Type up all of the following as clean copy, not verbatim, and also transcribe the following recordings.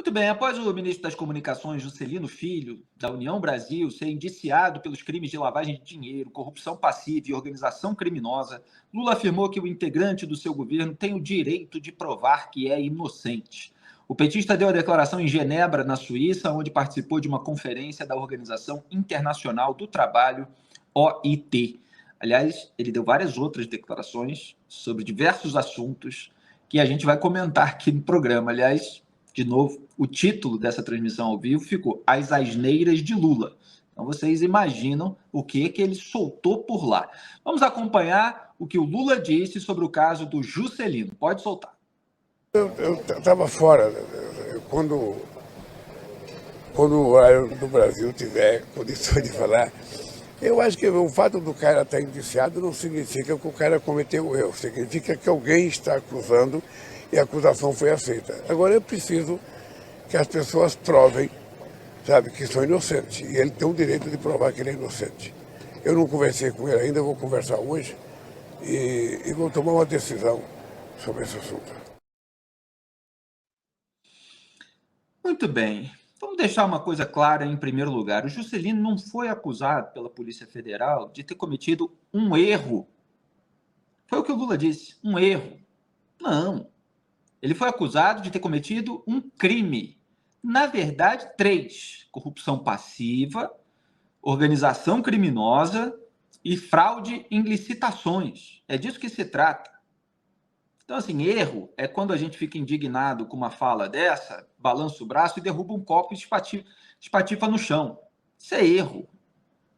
Muito bem, após o ministro das Comunicações, Juscelino Filho, da União Brasil, ser indiciado pelos crimes de lavagem de dinheiro, corrupção passiva e organização criminosa, Lula afirmou que o integrante do seu governo tem o direito de provar que é inocente. O petista deu a declaração em Genebra, na Suíça, onde participou de uma conferência da Organização Internacional do Trabalho, OIT. Aliás, ele deu várias outras declarações sobre diversos assuntos que a gente vai comentar aqui no programa. Aliás, de novo, o título dessa transmissão ao vivo ficou As Asneiras de Lula. Então vocês imaginam o que ele soltou por lá. Vamos acompanhar o que o Lula disse sobre o caso do Juscelino. Pode soltar. Eu estava fora. Quando o horário do Brasil tiver condições de falar, eu acho que o fato do cara estar indiciado não significa que o cara cometeu erro. Significa que alguém está acusando e a acusação foi aceita. Agora é preciso que as pessoas provem, sabe, que são inocentes. E ele tem o direito de provar que ele é inocente. Eu não conversei com ele ainda, vou conversar hoje e vou tomar uma decisão sobre esse assunto. Muito bem. Vamos deixar uma coisa clara em primeiro lugar. O Juscelino não foi acusado pela Polícia Federal de ter cometido um erro. Foi o que o Lula disse, um erro. Não. Ele foi acusado de ter cometido um crime. Na verdade, 3. Corrupção passiva, organização criminosa e fraude em licitações. É disso que se trata. Então, assim, erro é quando a gente fica indignado com uma fala dessa, balança o braço e derruba um copo e espatifa no chão. Isso é erro.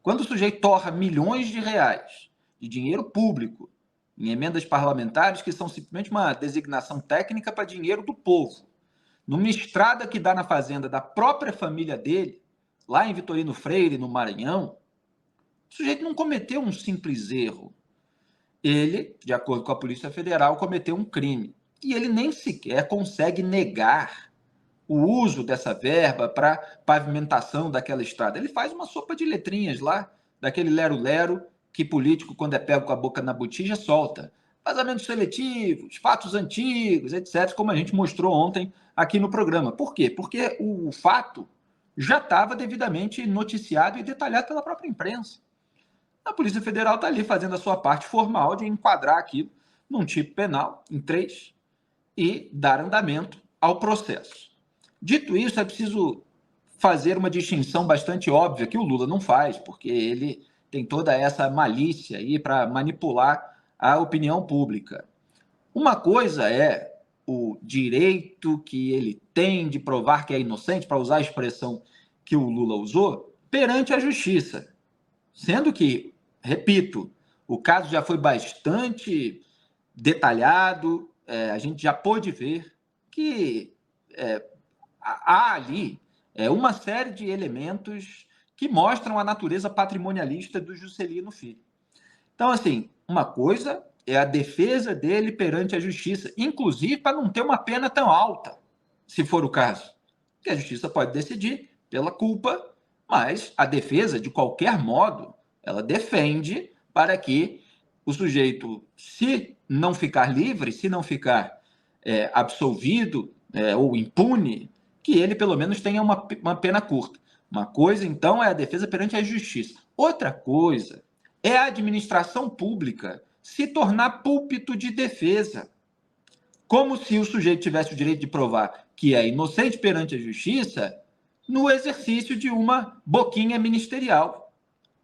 Quando o sujeito torra milhões de reais de dinheiro público em emendas parlamentares que são simplesmente uma designação técnica para dinheiro do povo, numa estrada que dá na fazenda da própria família dele, lá em Vitorino Freire, no Maranhão, o sujeito não cometeu um simples erro. Ele, de acordo com a Polícia Federal, cometeu um crime. E ele nem sequer consegue negar o uso dessa verba para pavimentação daquela estrada. Ele faz uma sopa de letrinhas lá, daquele lero-lero que político, quando é pego com a boca na botija, solta. Vazamentos seletivos, fatos antigos, etc., como a gente mostrou ontem aqui no programa. Por quê? Porque o fato já estava devidamente noticiado e detalhado pela própria imprensa. A Polícia Federal está ali fazendo a sua parte formal de enquadrar aquilo num tipo penal, em 3, e dar andamento ao processo. Dito isso, é preciso fazer uma distinção bastante óbvia, que o Lula não faz, porque ele tem toda essa malícia aí para manipular a opinião pública. Uma coisa é o direito que ele tem de provar que é inocente, para usar a expressão que o Lula usou, perante a justiça. Sendo que, repito, o caso já foi bastante detalhado, a gente já pôde ver que há ali uma série de elementos que mostram a natureza patrimonialista do Juscelino Filho. Então, assim, uma coisa é a defesa dele perante a justiça, inclusive para não ter uma pena tão alta, se for o caso. Que a justiça pode decidir pela culpa, mas a defesa, de qualquer modo, ela defende para que o sujeito, se não ficar livre, se não ficar absolvido ou impune, que ele pelo menos tenha uma pena curta. Uma coisa, então, é a defesa perante a justiça. Outra coisa é a administração pública se tornar púlpito de defesa. Como se o sujeito tivesse o direito de provar que é inocente perante a justiça no exercício de uma boquinha ministerial.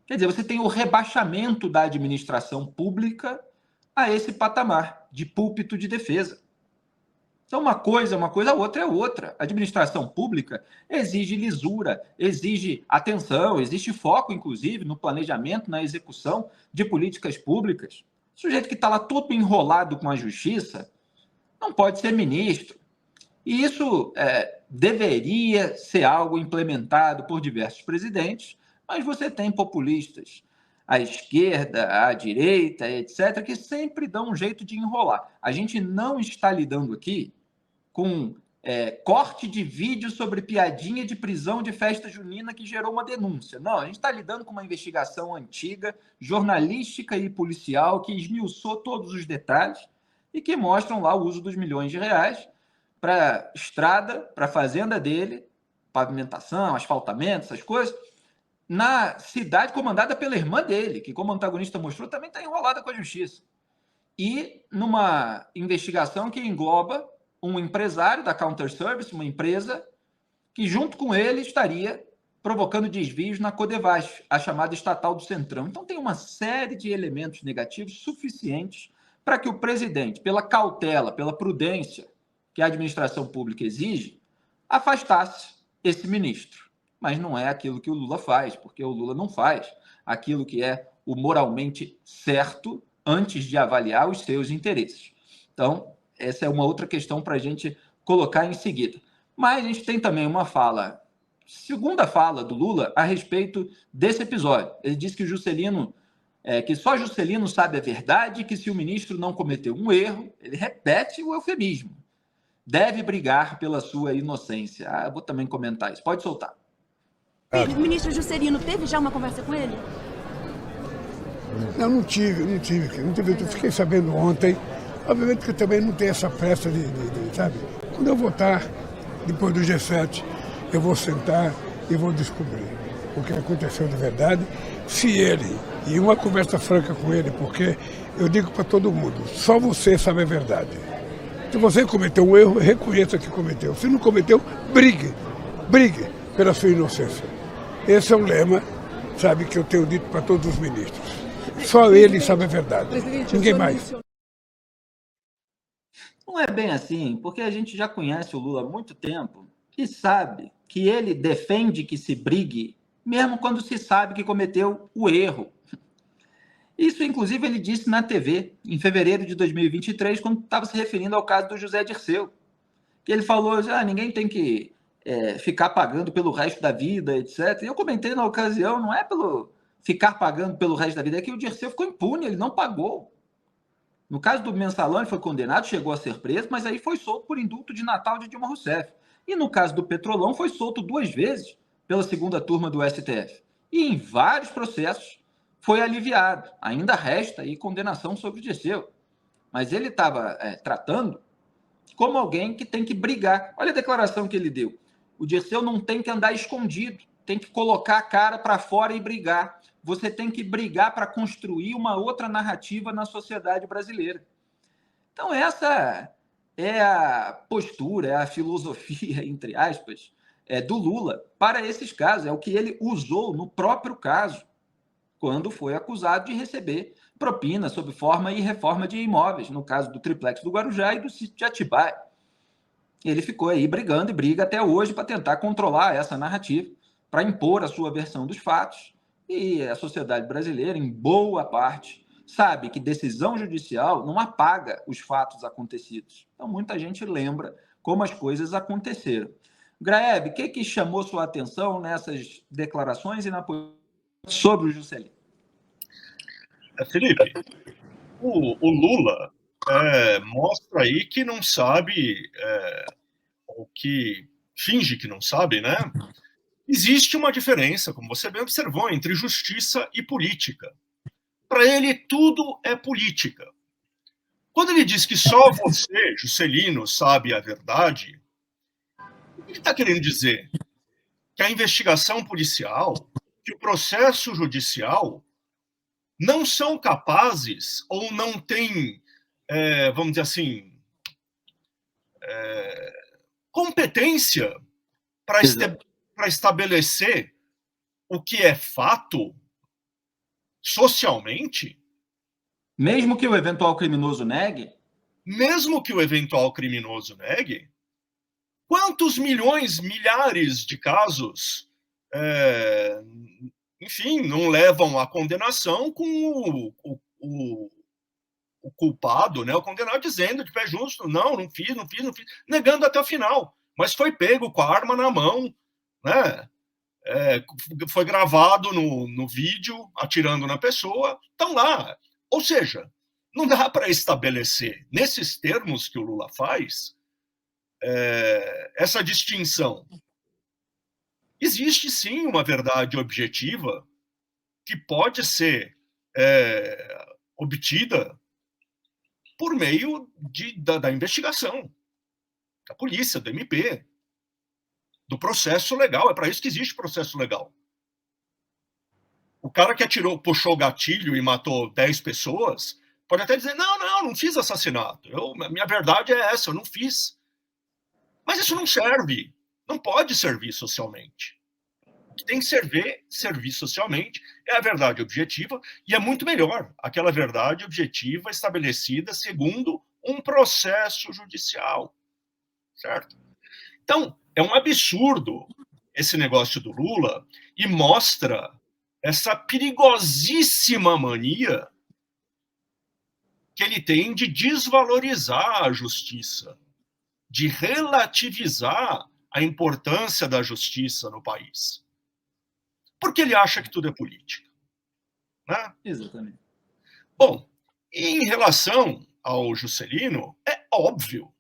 Quer dizer, você tem o rebaixamento da administração pública a esse patamar de púlpito de defesa. Então, uma coisa, a outra é outra. A administração pública exige lisura, exige atenção, exige foco, inclusive, no planejamento, na execução de políticas públicas. O sujeito que está lá todo enrolado com a justiça não pode ser ministro. E isso deveria ser algo implementado por diversos presidentes, mas você tem populistas à esquerda, à direita, etc., que sempre dão um jeito de enrolar. A gente não está lidando aqui com corte de vídeo sobre piadinha de prisão de festa junina que gerou uma denúncia. Não, a gente está lidando com uma investigação antiga, jornalística e policial, que esmiuçou todos os detalhes e que mostram lá o uso dos milhões de reais para estrada, para a fazenda dele, pavimentação, asfaltamento, essas coisas, na cidade comandada pela irmã dele, que, como o antagonista mostrou, também está enrolada com a justiça. E numa investigação que engloba um empresário da Counter Service, uma empresa que, junto com ele, estaria provocando desvios na Codevasf, a chamada estatal do Centrão. Então, tem uma série de elementos negativos suficientes para que o presidente, pela cautela, pela prudência que a administração pública exige, afastasse esse ministro. Mas não é aquilo que o Lula faz, porque o Lula não faz aquilo que é o moralmente certo antes de avaliar os seus interesses. Então, essa é uma outra questão para a gente colocar em seguida. Mas a gente tem também uma segunda fala do Lula a respeito desse episódio. Ele disse que o Juscelino, que só Juscelino sabe a verdade, que se o ministro não cometeu um erro, ele repete o eufemismo, deve brigar pela sua inocência. Eu vou também comentar isso. Pode soltar. O ministro Juscelino teve já uma conversa com ele? Não tive. Eu fiquei sabendo ontem. Obviamente que eu também não tenho essa pressa sabe? Quando eu votar, depois do G7, eu vou sentar e vou descobrir o que aconteceu de verdade. Se ele, e uma conversa franca com ele, porque eu digo para todo mundo, só você sabe a verdade. Se você cometeu um erro, reconheça que cometeu. Se não cometeu, brigue pela sua inocência. Esse é o lema, sabe, que eu tenho dito para todos os ministros. Só ele sabe a verdade, ninguém mais. Não é bem assim, porque a gente já conhece o Lula há muito tempo e sabe que ele defende que se brigue, mesmo quando se sabe que cometeu o erro. Isso, inclusive, ele disse na TV, em fevereiro de 2023, quando estava se referindo ao caso do José Dirceu. Que ele falou, ninguém tem que ficar pagando pelo resto da vida, etc. E eu comentei na ocasião, não é pelo ficar pagando pelo resto da vida, é que o Dirceu ficou impune, ele não pagou. No caso do Mensalão, ele foi condenado, chegou a ser preso, mas aí foi solto por indulto de Natal de Dilma Rousseff. E no caso do Petrolão, foi solto 2 vezes pela segunda turma do STF. E em vários processos foi aliviado. Ainda resta aí condenação sobre o Dirceu. Mas ele estava tratando como alguém que tem que brigar. Olha a declaração que ele deu. O Dirceu não tem que andar escondido, tem que colocar a cara para fora e brigar. Você tem que brigar para construir uma outra narrativa na sociedade brasileira. Então, essa é a postura, é a filosofia, entre aspas, do Lula para esses casos. É o que ele usou no próprio caso, quando foi acusado de receber propina sob forma e reforma de imóveis, no caso do triplex do Guarujá e do sítio de Atibaia. Ele ficou aí brigando e briga até hoje para tentar controlar essa narrativa, para impor a sua versão dos fatos. E a sociedade brasileira, em boa parte, sabe que decisão judicial não apaga os fatos acontecidos. Então, muita gente lembra como as coisas aconteceram. Graeb, o que chamou sua atenção nessas declarações e sobre o Juscelino? Felipe, o Lula mostra aí que não sabe, ou que finge que não sabe, né? Existe uma diferença, como você bem observou, entre justiça e política. Para ele, tudo é política. Quando ele diz que só você, Juscelino, sabe a verdade, o que ele está querendo dizer? Que a investigação policial, que o processo judicial não são capazes ou não têm, vamos dizer assim, competência para estabelecer o que é fato socialmente. Mesmo que o eventual criminoso negue? Mesmo que o eventual criminoso negue, quantos milhões, milhares de casos, enfim, não levam à condenação com o culpado, né, o condenado, dizendo de pé justo, não fiz, negando até o final, mas foi pego com a arma na mão, né, foi gravado no vídeo, atirando na pessoa, estão lá. Ou seja, não dá para estabelecer, nesses termos que o Lula faz, essa distinção. Existe, sim, uma verdade objetiva que pode ser obtida por meio da investigação. da polícia, do MP, do processo legal. É para isso que existe processo legal. O cara que atirou, puxou o gatilho e matou 10 pessoas, pode até dizer, não fiz assassinato. Minha verdade é essa, eu não fiz. Mas isso não serve. Não pode servir socialmente. O que tem que servir socialmente é a verdade objetiva, e é muito melhor aquela verdade objetiva estabelecida segundo um processo judicial. Certo? Então, é um absurdo esse negócio do Lula e mostra essa perigosíssima mania que ele tem de desvalorizar a justiça, de relativizar a importância da justiça no país. Porque ele acha que tudo é política. Né? Exatamente. Bom, em relação ao Juscelino, é óbvio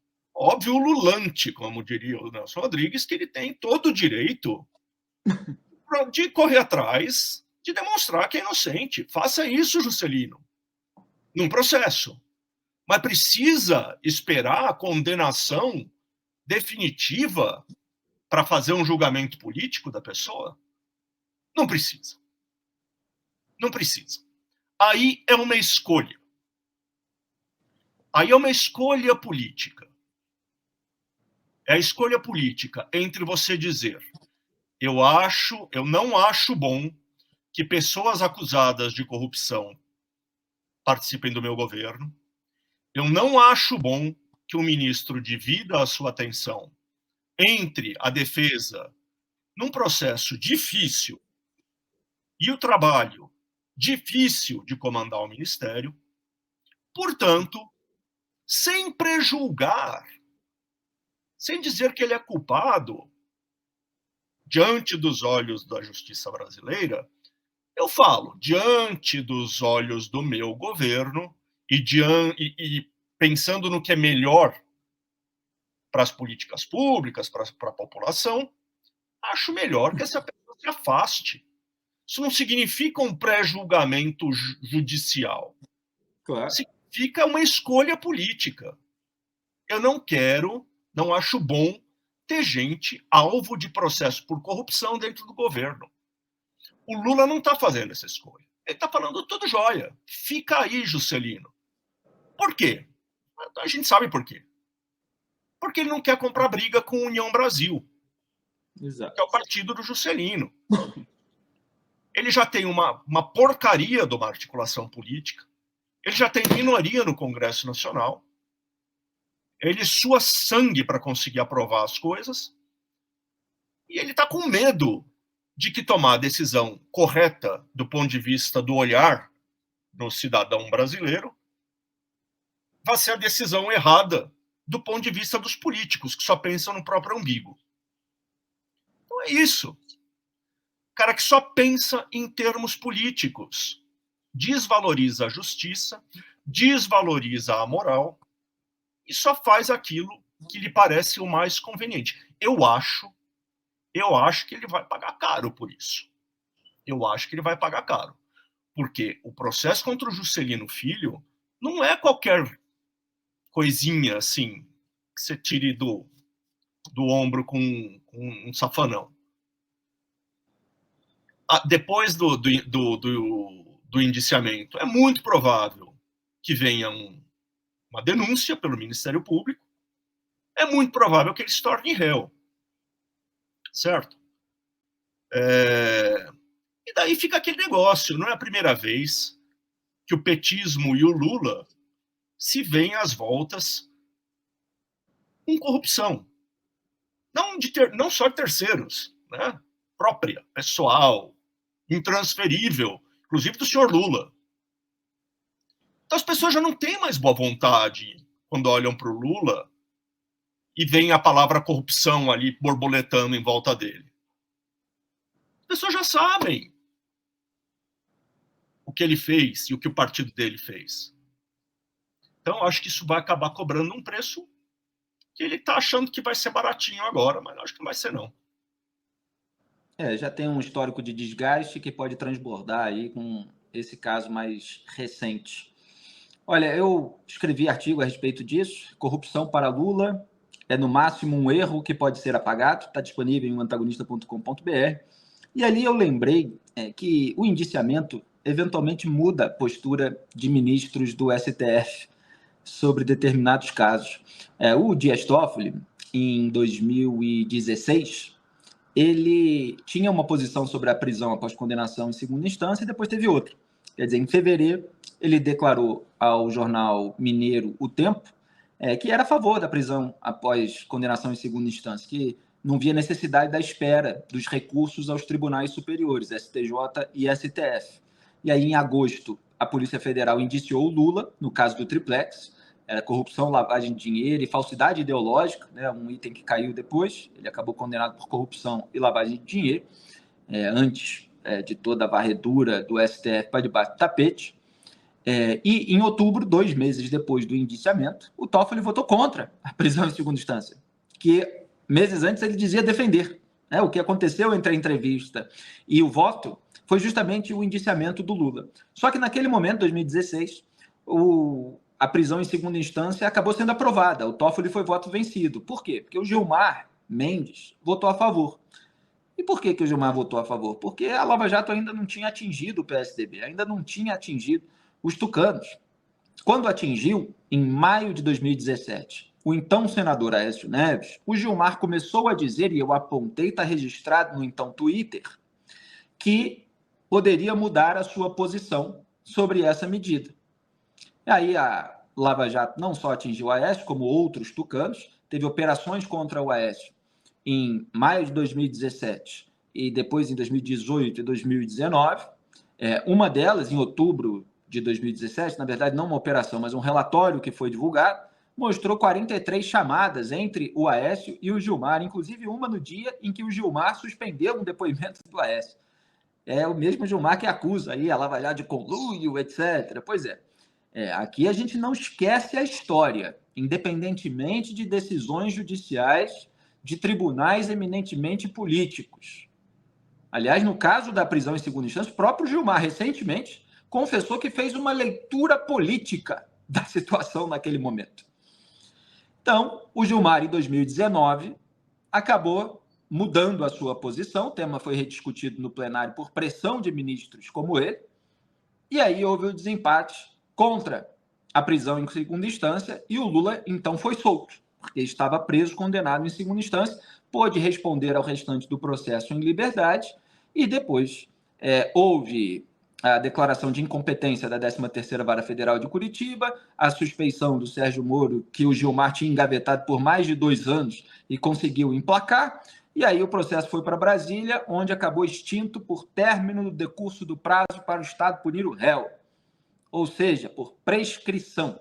lulante, como diria o Nelson Rodrigues, que ele tem todo o direito de correr atrás, de demonstrar que é inocente. Faça isso, Juscelino, num processo. Mas precisa esperar a condenação definitiva para fazer um julgamento político da pessoa? Não precisa. Não precisa. Aí é uma escolha. Aí é uma escolha política. É a escolha política entre você dizer: eu não acho bom que pessoas acusadas de corrupção participem do meu governo. Eu não acho bom que o ministro divida a sua atenção entre a defesa num processo difícil e o trabalho difícil de comandar o ministério. Portanto, sem prejulgar, sem dizer que ele é culpado diante dos olhos da justiça brasileira, eu falo, diante dos olhos do meu governo e pensando no que é melhor para as políticas públicas, para a população, acho melhor que essa pessoa se afaste. Isso não significa um pré-julgamento judicial. Claro. Significa uma escolha política. Eu não acho bom ter gente alvo de processo por corrupção dentro do governo. O Lula não está fazendo essa escolha. Ele está falando tudo jóia. Fica aí, Juscelino. Por quê? A gente sabe por quê. Porque ele não quer comprar briga com a União Brasil, Exato. que é o partido do Juscelino. Ele já tem uma porcaria de uma articulação política. Ele já tem minoria no Congresso Nacional. Ele sua sangue para conseguir aprovar as coisas. E ele está com medo de que tomar a decisão correta do ponto de vista do olhar do cidadão brasileiro vai ser a decisão errada do ponto de vista dos políticos, que só pensam no próprio umbigo. Então é isso. O cara que só pensa em termos políticos desvaloriza a justiça, desvaloriza a moral e só faz aquilo que lhe parece o mais conveniente. Eu acho que ele vai pagar caro por isso. Eu acho que ele vai pagar caro. Porque o processo contra o Juscelino Filho não é qualquer coisinha assim que você tire do ombro com um safanão. Depois do indiciamento, é muito provável que venha uma denúncia pelo Ministério Público. É muito provável que ele se torne réu. Certo? E daí fica aquele negócio. Não é a primeira vez que o petismo e o Lula se veem às voltas com corrupção. Não só de terceiros, né? Própria, pessoal, intransferível, inclusive do senhor Lula. Então as pessoas já não têm mais boa vontade quando olham para o Lula e veem a palavra corrupção ali borboletando em volta dele. As pessoas já sabem o que ele fez e o que o partido dele fez. Então, acho que isso vai acabar cobrando um preço que ele está achando que vai ser baratinho agora, mas acho que não vai ser, não. Já tem um histórico de desgaste que pode transbordar aí com esse caso mais recente. Olha, eu escrevi artigo a respeito disso, corrupção para Lula, é no máximo um erro que pode ser apagado, está disponível em antagonista.com.br. E ali eu lembrei que o indiciamento eventualmente muda a postura de ministros do STF sobre determinados casos. O Dias Toffoli, em 2016, ele tinha uma posição sobre a prisão após condenação em segunda instância e depois teve outra. Quer dizer, em fevereiro, ele declarou ao jornal mineiro O Tempo que era a favor da prisão após condenação em segunda instância, que não via necessidade da espera dos recursos aos tribunais superiores, STJ e STF. E aí, em agosto, a Polícia Federal indiciou o Lula, no caso do triplex, corrupção, lavagem de dinheiro e falsidade ideológica, né, um item que caiu depois. Ele acabou condenado por corrupção e lavagem de dinheiro, antes de toda a varredura do STF para debaixo do tapete. E em outubro, 2 meses depois do indiciamento, o Toffoli votou contra a prisão em segunda instância, que meses antes ele dizia defender. O que aconteceu entre a entrevista e o voto foi justamente o indiciamento do Lula. Só que naquele momento, 2016, a prisão em segunda instância acabou sendo aprovada. O Toffoli foi voto vencido. Por quê? Porque o Gilmar Mendes votou a favor. E por que o Gilmar votou a favor? Porque a Lava Jato ainda não tinha atingido o PSDB, ainda não tinha atingido os tucanos. Quando atingiu, em maio de 2017, o então senador Aécio Neves, o Gilmar começou a dizer, e eu apontei, está registrado no então Twitter, que poderia mudar a sua posição sobre essa medida. E aí a Lava Jato não só atingiu o Aécio, como outros tucanos, teve operações contra o Aécio em maio de 2017 e depois em 2018 e 2019. Uma delas, em outubro de 2017, na verdade não uma operação, mas um relatório que foi divulgado, mostrou 43 chamadas entre o Aécio e o Gilmar, inclusive uma no dia em que o Gilmar suspendeu um depoimento do Aécio. É o mesmo Gilmar que acusa aí a Lava Jato de conluio, etc. Pois aqui a gente não esquece a história, independentemente de decisões judiciais de tribunais eminentemente políticos. Aliás, no caso da prisão em segunda instância, o próprio Gilmar, recentemente, confessou que fez uma leitura política da situação naquele momento. Então, o Gilmar, em 2019, acabou mudando a sua posição. O tema foi rediscutido no plenário por pressão de ministros como ele. E aí houve o desempate contra a prisão em segunda instância e o Lula, então, foi solto, porque estava preso, condenado em segunda instância, pôde responder ao restante do processo em liberdade e depois houve a declaração de incompetência da 13ª Vara Federal de Curitiba, a suspeição do Sérgio Moro, que o Gilmar tinha engavetado por mais de 2 anos e conseguiu emplacar, e aí o processo foi para Brasília, onde acabou extinto por término do decurso do prazo para o Estado punir o réu, ou seja, por prescrição.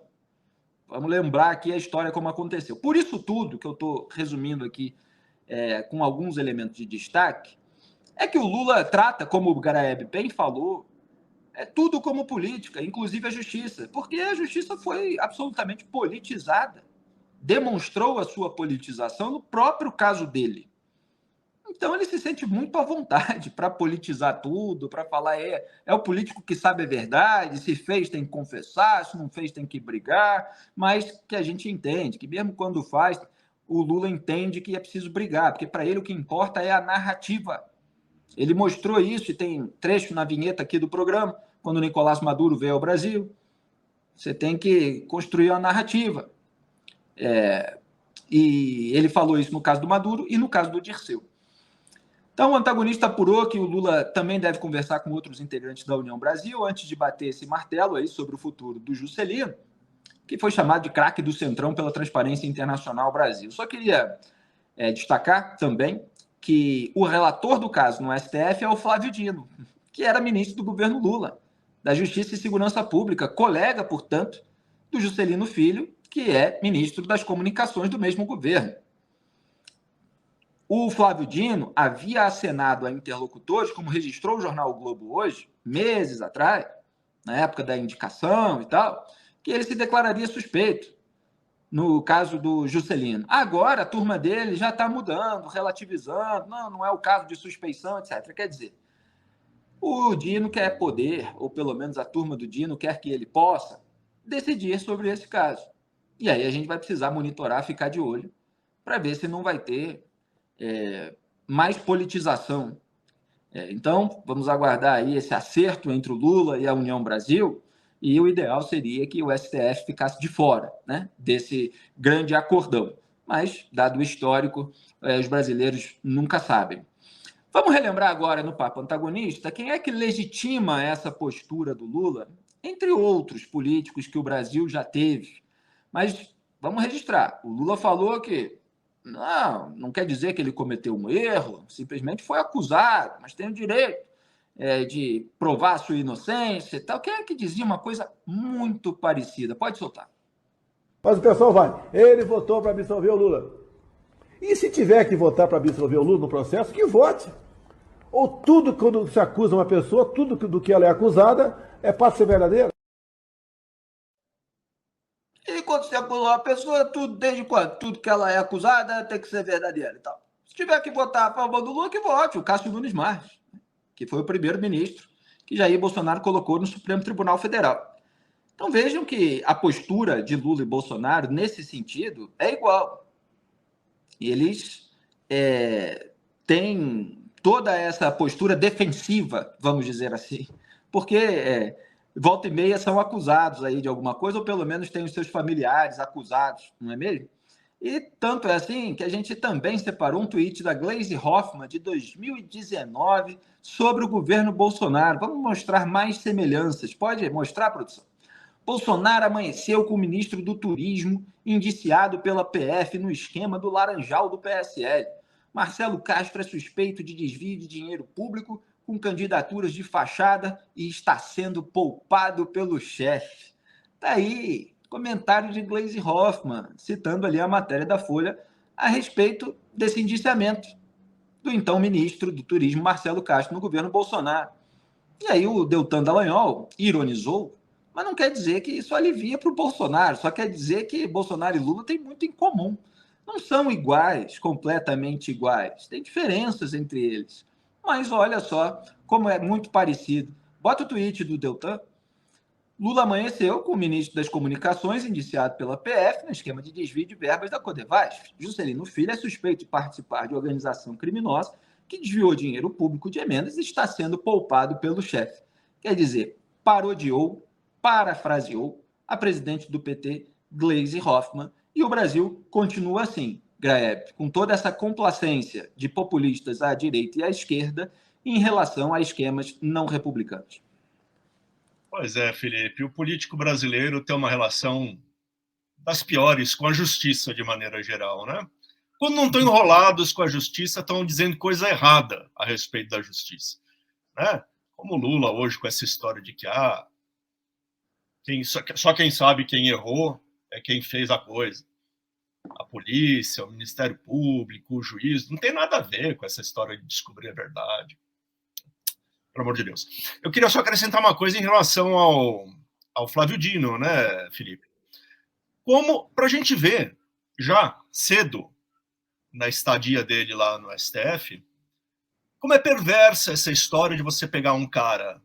Vamos lembrar aqui a história como aconteceu. Por isso tudo que eu estou resumindo aqui com alguns elementos de destaque, é que o Lula trata, como o Garaeb bem falou, tudo como política, inclusive a justiça, porque a justiça foi absolutamente politizada, demonstrou a sua politização no próprio caso dele. Então ele se sente muito à vontade para politizar tudo, para falar é o político que sabe a verdade, se fez tem que confessar, se não fez tem que brigar, mas que a gente entende, que mesmo quando faz, o Lula entende que é preciso brigar, porque para ele o que importa é a narrativa. Ele mostrou isso e tem trecho na vinheta aqui do programa, quando o Nicolás Maduro veio ao Brasil. Você tem que construir uma narrativa. E ele falou isso no caso do Maduro e no caso do Dirceu. Então, o antagonista apurou que o Lula também deve conversar com outros integrantes da União Brasil antes de bater esse martelo aí sobre o futuro do Juscelino, que foi chamado de craque do Centrão pela Transparência Internacional Brasil. Só queria destacar também que o relator do caso no STF é o Flávio Dino, que era ministro do governo Lula, da Justiça e Segurança Pública, colega, portanto, do Juscelino Filho, que é ministro das Comunicações do mesmo governo. O Flávio Dino havia acenado a interlocutores, como registrou o jornal o Globo hoje, meses atrás, na época da indicação e tal, que ele se declararia suspeito no caso do Juscelino. Agora a turma dele já está mudando, relativizando, não é o caso de suspeição, etc. Quer dizer, o Dino quer poder, ou pelo menos a turma do Dino quer que ele possa decidir sobre esse caso. E aí a gente vai precisar monitorar, ficar de olho para ver se não vai ter mais politização. Então, vamos aguardar aí esse acerto entre o Lula e a União Brasil, e o ideal seria que o STF ficasse de fora, né, desse grande acordão. Mas, dado o histórico, os brasileiros nunca sabem. Vamos relembrar agora no Papo Antagonista quem é que legitima essa postura do Lula, entre outros políticos que o Brasil já teve. Mas vamos registrar. O Lula falou que não quer dizer que ele cometeu um erro, simplesmente foi acusado, mas tem o direito de provar a sua inocência e tal. Quem é que dizia uma coisa muito parecida? Pode soltar. Mas o pessoal vai, ele votou para absolver o Lula. E se tiver que votar para absolver o Lula no processo, que vote. Ou tudo, quando se acusa uma pessoa, tudo do que ela é acusada é para ser verdadeira? E quando se acusa uma pessoa, tudo, desde quando? Tudo que ela é acusada tem que ser verdadeira e tal. Se tiver que votar a favor do Lula, que vote. O Cássio Nunes Marques, que foi o primeiro-ministro que Jair Bolsonaro colocou no Supremo Tribunal Federal. Então vejam que a postura de Lula e Bolsonaro, nesse sentido, é igual. Eles têm toda essa postura defensiva, vamos dizer assim, porque volta e meia são acusados aí de alguma coisa, ou pelo menos têm os seus familiares acusados, não é mesmo? E tanto é assim que a gente também separou um tweet da Gleisi Hoffmann de 2019 sobre o governo Bolsonaro. Vamos mostrar mais semelhanças. Pode mostrar, produção? Bolsonaro amanheceu com o ministro do Turismo indiciado pela PF no esquema do Laranjal do PSL. Marcelo Castro é suspeito de desvio de dinheiro público com candidaturas de fachada e está sendo poupado pelo chefe. Tá aí, comentário de Gleisi Hoffmann, citando ali a matéria da Folha a respeito desse indiciamento do então ministro do Turismo, Marcelo Castro, no governo Bolsonaro. E aí o Deltan Dallagnol ironizou, mas não quer dizer que isso alivia para o Bolsonaro, só quer dizer que Bolsonaro e Lula têm muito em comum. Não são iguais, completamente iguais. Tem diferenças entre eles. Mas olha só como é muito parecido. Bota o tweet do Deltan. Lula amanheceu com o ministro das Comunicações, indiciado pela PF, no esquema de desvio de verbas da Codevasf. Juscelino Filho é suspeito de participar de organização criminosa que desviou dinheiro público de emendas e está sendo poupado pelo chefe. Quer dizer, parodiou, parafraseou a presidente do PT, Gleisi Hoffmann, e o Brasil continua assim, Graeb, com toda essa complacência de populistas à direita e à esquerda em relação a esquemas não republicanos. Pois é, Felipe, o político brasileiro tem uma relação das piores com a justiça de maneira geral, né? Quando não estão enrolados com a justiça, estão dizendo coisa errada a respeito da justiça, né? Como o Lula hoje com essa história de que só quem sabe quem errou é quem fez a coisa. A polícia, o Ministério Público, o juiz, não tem nada a ver com essa história de descobrir a verdade. Pelo amor de Deus. Eu queria só acrescentar uma coisa em relação ao Flávio Dino, né, Felipe? Como, para a gente ver, já cedo, na estadia dele lá no STF, como é perversa essa história de você pegar um cara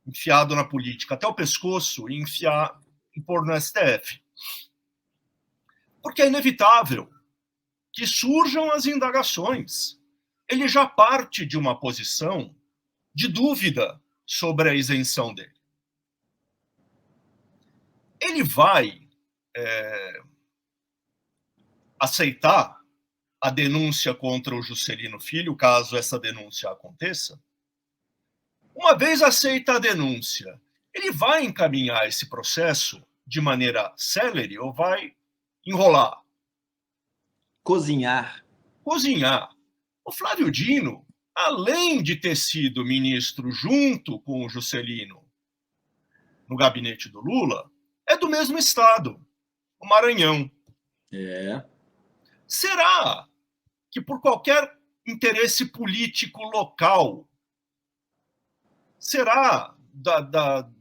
enfiado na política até o pescoço e pôr no STF. Porque é inevitável que surjam as indagações. Ele já parte de uma posição de dúvida sobre a isenção dele. Ele vai aceitar a denúncia contra o Juscelino Filho, caso essa denúncia aconteça? Uma vez aceita a denúncia, ele vai encaminhar esse processo de maneira célere ou vai enrolar? Cozinhar. O Flávio Dino, além de ter sido ministro junto com o Juscelino no gabinete do Lula, é do mesmo estado, o Maranhão. Será que por qualquer interesse político local, será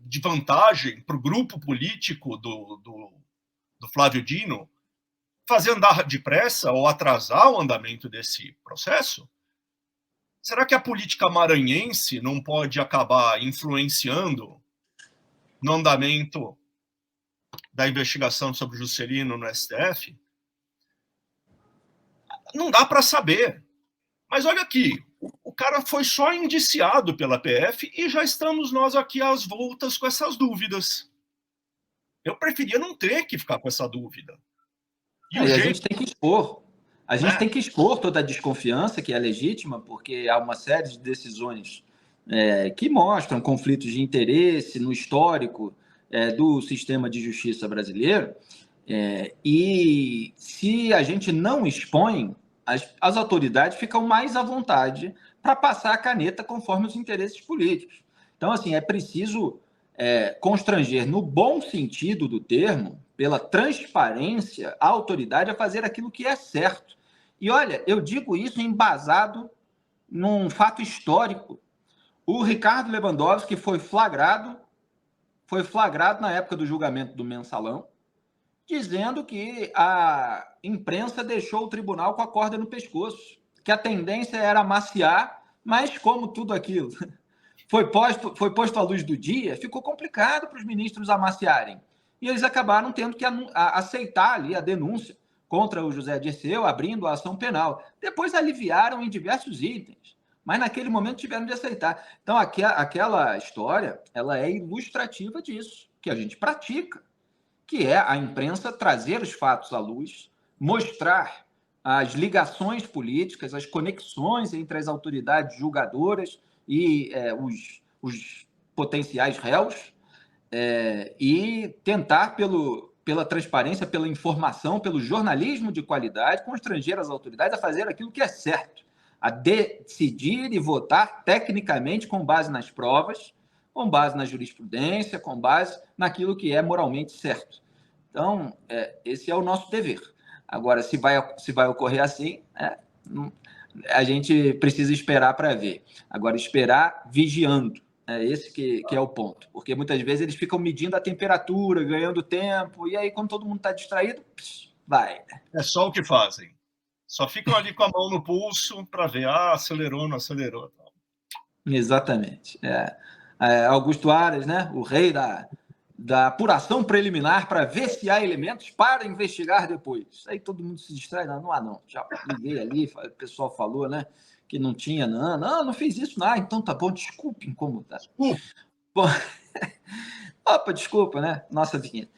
de vantagem para o grupo político do Flávio Dino fazer andar depressa ou atrasar o andamento desse processo? Será que a política maranhense não pode acabar influenciando no andamento da investigação sobre o Juscelino no STF? não dá para saber. Mas olha aqui, o cara foi só indiciado pela PF e já estamos nós aqui às voltas com essas dúvidas. Eu preferia não ter que ficar com essa dúvida. E a gente tem que expor. A gente tem que expor toda a desconfiança, que é legítima, porque há uma série de decisões que mostram conflitos de interesse no histórico do sistema de justiça brasileiro. E se a gente não expõe, as autoridades ficam mais à vontade para passar a caneta conforme os interesses políticos. Então, assim, é preciso constranger, no bom sentido do termo, pela transparência, a autoridade a fazer aquilo que é certo. E, olha, eu digo isso embasado num fato histórico. O Ricardo Lewandowski foi flagrado na época do julgamento do Mensalão, dizendo que a imprensa deixou o tribunal com a corda no pescoço, que a tendência era amaciar, mas como tudo aquilo foi posto à luz do dia, ficou complicado para os ministros amaciarem. E eles acabaram tendo que aceitar ali a denúncia contra o José Dirceu, abrindo a ação penal. Depois aliviaram em diversos itens, mas naquele momento tiveram de aceitar. Então, aquela história, ela é ilustrativa disso, que a gente pratica, que é a imprensa trazer os fatos à luz, mostrar as ligações políticas, as conexões entre as autoridades julgadoras e os potenciais réus, e tentar, pela transparência, pela informação, pelo jornalismo de qualidade, constranger as autoridades a fazer aquilo que é certo, a decidir e votar tecnicamente com base nas provas, com base na jurisprudência, com base naquilo que é moralmente certo. Então, esse é o nosso dever. Agora, se vai ocorrer assim, a gente precisa esperar para ver. Agora, esperar vigiando. É esse que é o ponto. Porque muitas vezes eles ficam medindo a temperatura, ganhando tempo, e aí, quando todo mundo está distraído, vai. É só o que fazem. Só ficam ali com a mão no pulso para ver, acelerou, não acelerou. Exatamente. Augusto Aras, né, o rei da apuração preliminar para ver se há elementos para investigar depois. Aí todo mundo se distrai, não há não. Já liguei ali, o pessoal falou, né, que não tinha, não fiz isso, não. Então tá bom, desculpe incomodar. Bom, opa, desculpa, né, nossa vinheta.